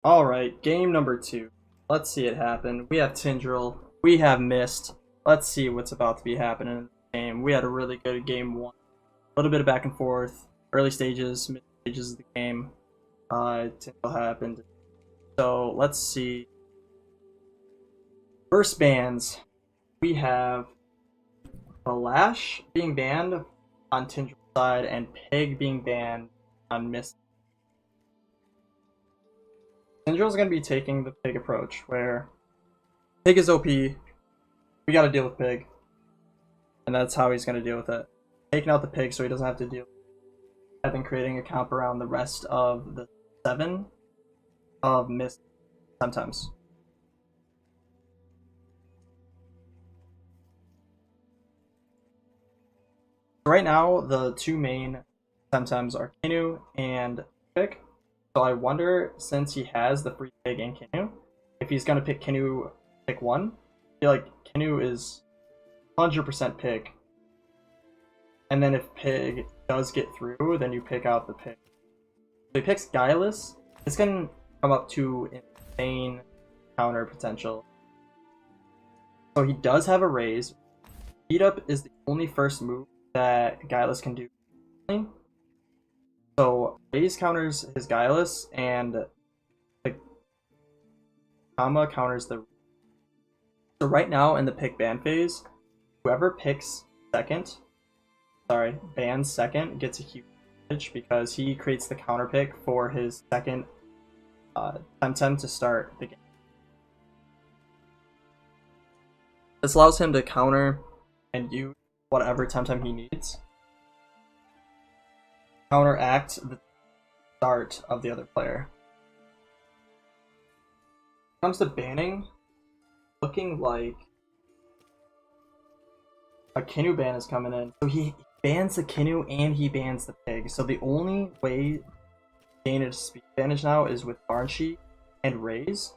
Alright, game number 2. Let's see it happen. We have Tendril. We have Myist. Let's see what's about to be happening in the game. We had a really good game 1. A little bit of back and forth. Early stages, mid stages of the game. Tendril happened. So, let's see. First bans. We have Balash being banned on Tendril's side and Pig being banned on Myist. Tendril's going to be taking the Pig approach, where Pig is OP, we got to deal with Pig, and that's how he's going to deal with it. Taking out the Pig so he doesn't have to deal with it, and then creating a comp around the rest of the 7 of Myist sometimes. Right now, the two main Temtems are Kinu and Pig. So I wonder, since he has the free Pig and Kinu, if he's going to pick Kinu, pick 1. I feel like Kinu is 100% Pig. And then if Pig does get through, then you pick out the Pig. So he picks Guileless. This can come up to insane counter potential. So he does have a raise. Heat Up is the only first move that Guileless can do. So Raise counters his Guileless, and the Comma counters the. So right now in the pick ban phase, whoever picks bans second gets a huge advantage because he creates the counter pick for his second Temtem to start the game. This allows him to counter and use whatever Temtem he needs. Counteract the start of the other player. When it comes to banning, looking like a Kinu ban is coming in. So he bans the Kinu and he bans the Pig. So the only way to gain a speed advantage now is with Barnsheet and Raise.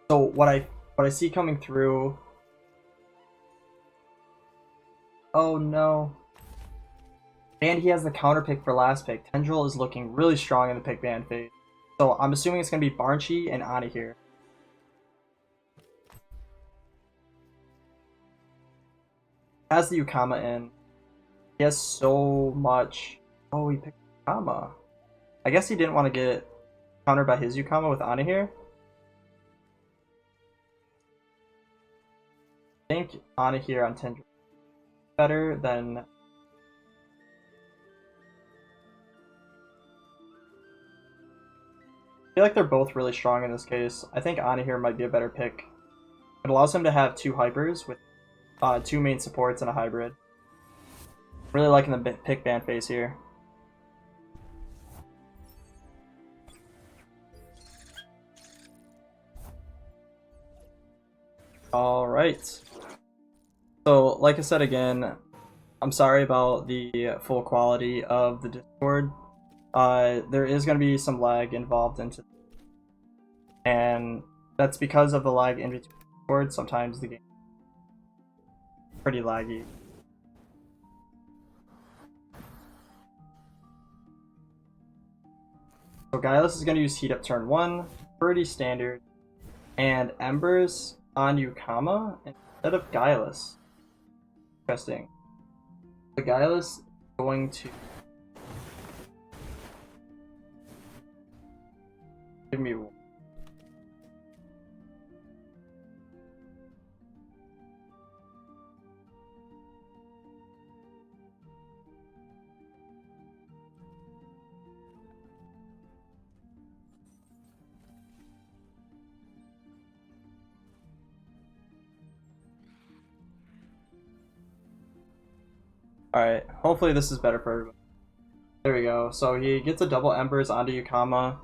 So what I see coming through. Oh no. And he has the counter pick for last pick. Tendril is looking really strong in the pick ban phase. So I'm assuming it's going to be Barnsheet and Ani here. Has the Yukama in. He has so much. Oh, he picked Yukama. I guess he didn't want to get countered by his Yukama with Ani here. I think Ani here on Tendril better than. I feel like they're both really strong in this case. I think Ani here might be a better pick. It allows him to have 2 hypers with 2 main supports and a hybrid. Really liking the pick ban phase here. Alright. So, like I said again, I'm sorry about the full quality of the Discord. There is going to be some lag involved into it. And that's because of the lag in between Discord. Sometimes the game is pretty laggy. So Guileless is going to use Heat Up turn 1, pretty standard, and Embers on Yukama instead of Guileless. Interesting. The Guileless is going to give me one. Alright, hopefully this is better for everybody. There we go. So he gets a double Embers onto Yukama.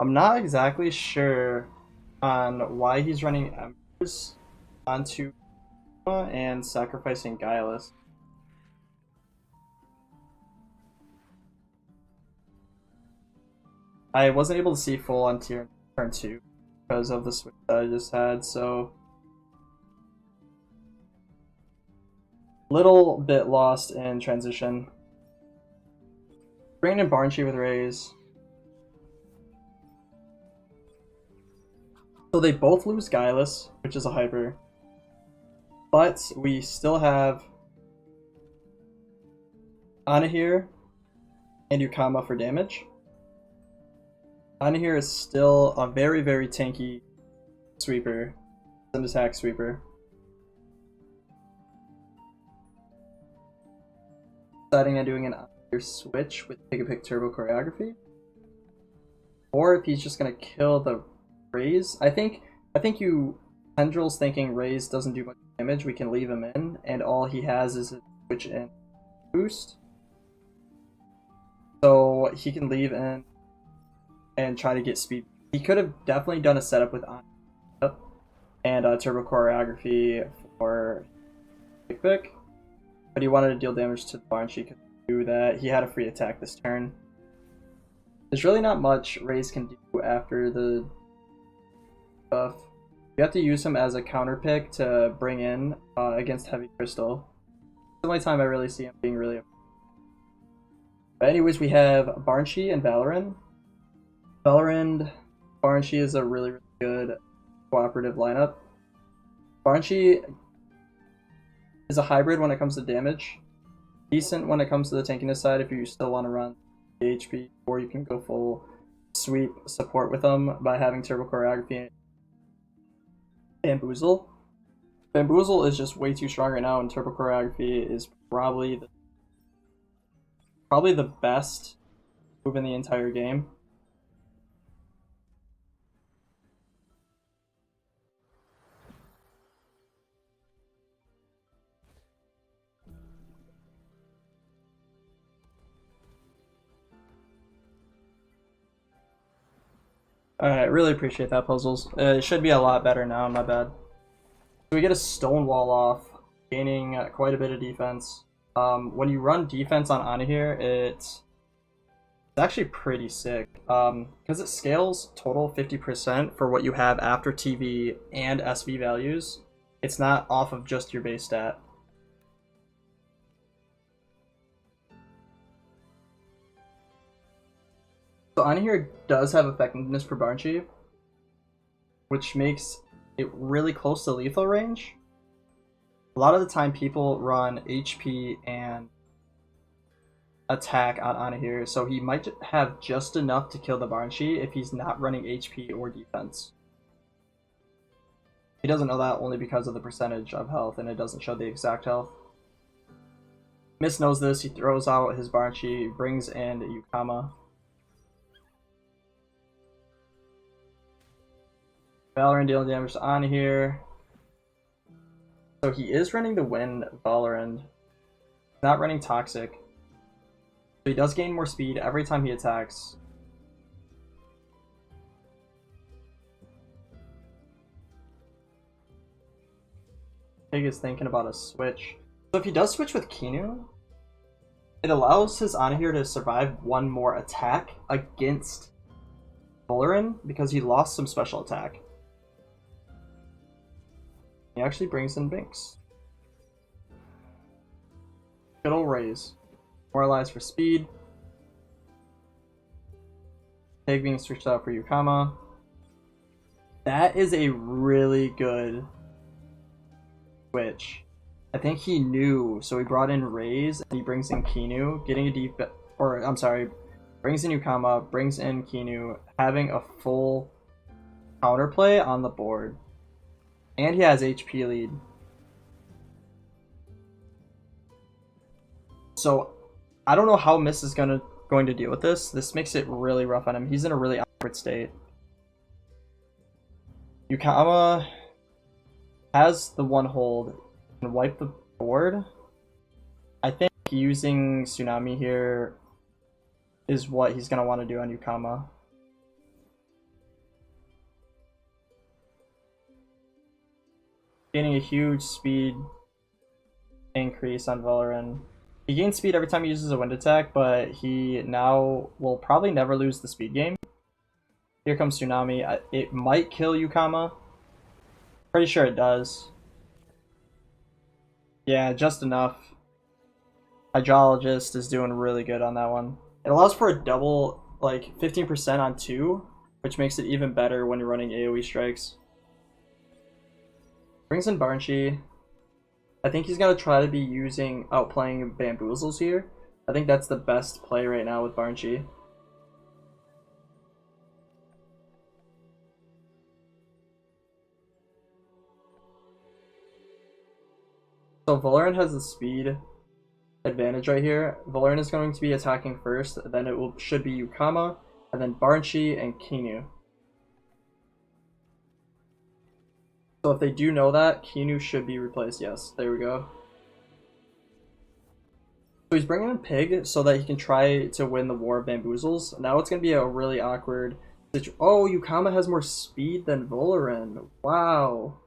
I'm not exactly sure on why he's running Embers onto Yukama and sacrificing Guileless. I wasn't able to see full on turn 2 because of the switch that I just had, so little bit lost in transition. Bringing in Barnsheet with Raise. So they both lose Guileless, which is a hyper. But we still have Anahir and Yukama for damage. Anahir is still a very, very tanky sweeper. An attack sweeper. Deciding on doing an Anahir switch with Pick Turbo Choreography. Or if he's just gonna kill the Raze. I think you Tendril's thinking Raze doesn't do much damage, we can leave him in, and all he has is a switch in boost. So he can leave in and try to get speed. He could have definitely done a setup with Anya and Turbo Choreography for Pick, but he wanted to deal damage to the Barn. She could do that. He had a free attack this turn. There's really not much Raze can do after the buff. You have to use him as a counter pick to bring in against Heavy Crystal. It's the only time I really see him being really. But anyways, we have Barnshi and Valorant. Barnshi is a really, really good cooperative lineup. Barnshi is a hybrid when it comes to damage. Decent when it comes to the tankiness side if you still want to run the HP, or you can go full sweep support with them by having Turbo Choreography and Bamboozle. Bamboozle is just way too strong right now, and Turbo Choreography is probably the best move in the entire game. Alright, really appreciate that, Puzzles. It should be a lot better now, my bad. So we get a Stonewall off, gaining quite a bit of defense. When you run defense on Anahir, it's actually pretty sick. Because it scales total 50% for what you have after TV and SV values. It's not off of just your base stat. So Anahir does have effectiveness for Barnshi, which makes it really close to lethal range. A lot of the time people run HP and attack on Anahir, so he might have just enough to kill the Barnshi if he's not running HP or defense. He doesn't know that only because of the percentage of health, and it doesn't show the exact health. Myist knows this, he throws out his Barnshi, brings in Yukama. Valorant dealing damage to Anahir. So he is running the Wind Valorant. Not running Toxic. So he does gain more speed every time he attacks. Pig is thinking about a switch. So if he does switch with Kinu, it allows his Anahir to survive one more attack against Valorant because he lost some special attack. He actually brings in Binks. Good ol' Raze. Moralize for speed. Pig being switched out for Yukama. That is a really good switch. I think he knew, so he brought in Raze and he brings in Kinu, getting a deep, or I'm sorry, brings in Yukama, brings in Kinu, having a full counterplay on the board. And he has HP lead. So I don't know how Myist is going to deal with this. This makes it really rough on him. He's in a really awkward state. Yukama has the one hold and wipe the board. I think using Tsunami here is what he's going to want to do on Yukama. Gaining a huge speed increase on Valorant. He gains speed every time he uses a wind attack, but he now will probably never lose the speed game. Here comes Tsunami. It might kill Yukama. Pretty sure it does. Yeah, just enough. Hydrologist is doing really good on that one. It allows for a double, like 15% on 2, which makes it even better when you're running AoE strikes. Brings in Barnshee. I think he's going to try to be outplaying Bamboozles here. I think that's the best play right now with Barnshee. So Valorant has the speed advantage right here. Valorant is going to be attacking first, then should be Yukama, and then Barnshee and Kinu. So if they do know that, Kinu should be replaced. Yes, there we go. So he's bringing in Pig so that he can try to win the War of Bamboozles. Now it's going to be a really awkward situation. Oh, Yukama has more speed than Valorant. Wow.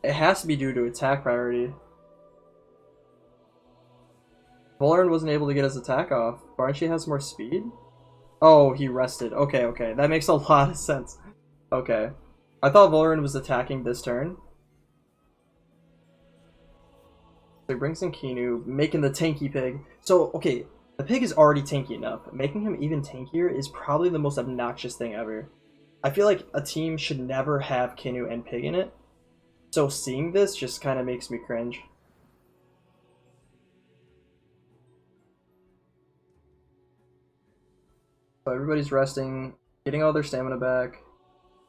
It has to be due to attack priority. Valorant wasn't able to get his attack off. Barnshee has more speed? Oh, he rested. Okay, okay. That makes a lot of sense. Okay. I thought Valorant was attacking this turn. So he brings in Kinu, making the tanky Pig. So, okay, the Pig is already tanky enough. Making him even tankier is probably the most obnoxious thing ever. I feel like a team should never have Kinu and Pig in it. So seeing this just kind of makes me cringe. So everybody's resting, getting all their stamina back.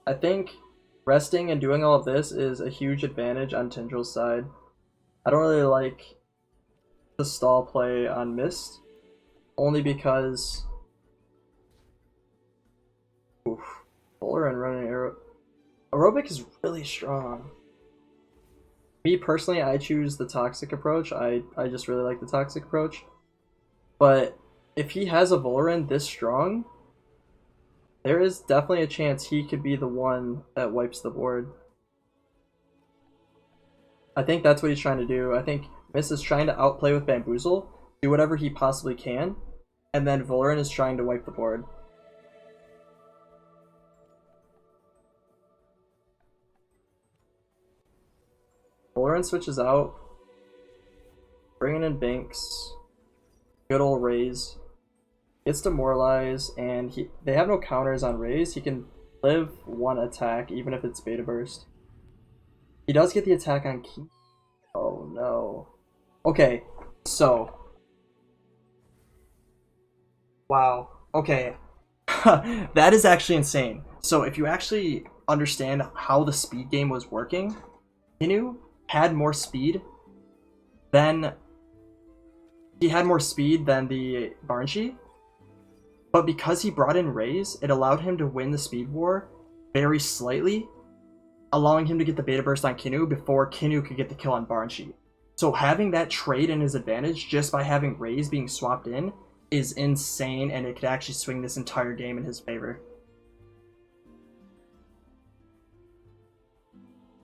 I think resting and doing all of this is a huge advantage on Tendril's side. I don't really like the stall play on Myist, only because Bowler and running aerobic is really strong. Me personally, I choose the toxic approach. I just really like the toxic approach. But if he has a Valorant this strong, there is definitely a chance he could be the one that wipes the board. I think that's what he's trying to do. I think Myist is trying to outplay with Bamboozle, do whatever he possibly can, and then Valorant is trying to wipe the board. Valorant switches out, bringing in Banks, good old Raze, gets demoralized, and they have no counters on Raze. He can live one attack, even if it's beta burst. He does get the attack on Key. Oh no. Okay, so. Wow. Okay. That is actually insane. So if you actually understand how the speed game was working, Kinu had more speed than the Barnshee, but because he brought in Raze, it allowed him to win the speed war very slightly, allowing him to get the beta burst on Kinu before Kinu could get the kill on Barnshee. So having that trade in his advantage just by having Raze being swapped in is insane, and it could actually swing this entire game in his favor.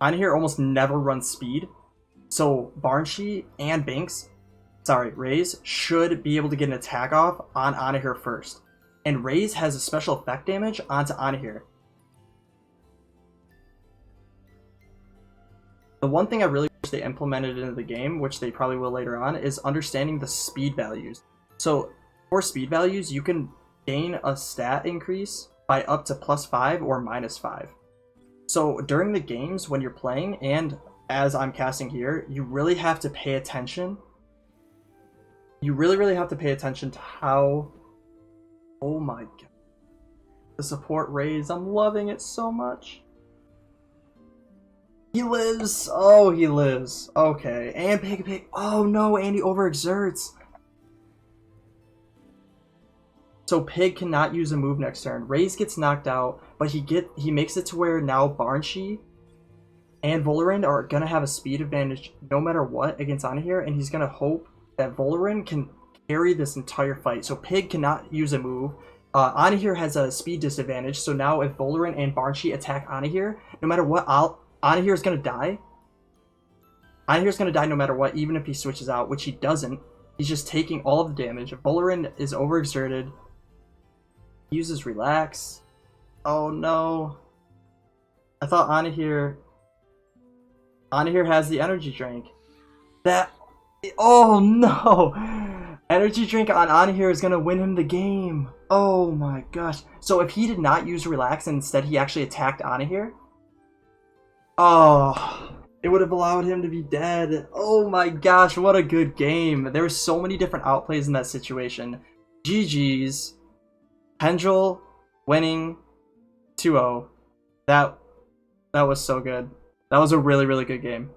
On here almost never runs speed, so Barnshee and Raze should be able to get an attack off on Anahir first. And Raze has a special effect damage onto Anahir. The one thing I really wish they implemented into the game, which they probably will later on, is understanding the speed values. So for speed values, you can gain a stat increase by up to +5 or -5. So during the games when you're playing, and as I'm casting here, you really have to pay attention. You really have to pay attention to how... Oh my god. The support Raze, I'm loving it so much. He lives! Oh, he lives. Okay, and Pig. Oh no, and he overexerts. So Pig cannot use a move next turn. Raze gets knocked out, but he makes it to where now Barnshee and Valorant are gonna have a speed advantage no matter what against Anahir, and he's gonna hope that Valorant can carry this entire fight. So Pig cannot use a move. Anahir has a speed disadvantage, so now if Valorant and Barnshee attack Anahir, no matter what, Anahir is gonna die. Anahir is gonna die no matter what, even if he switches out, which he doesn't. He's just taking all of the damage. Valorant is overexerted. He uses Relax. Oh no. I thought Anahir has the energy drink. Oh no! Energy drink on here is gonna win him the game. Oh my gosh. So if he did not use relax and instead he actually attacked on here, oh, it would have allowed him to be dead. Oh my gosh, what a good game. There were so many different outplays in that situation. GG's. Tendril winning 2-0. That was so good. That was a really, really good game.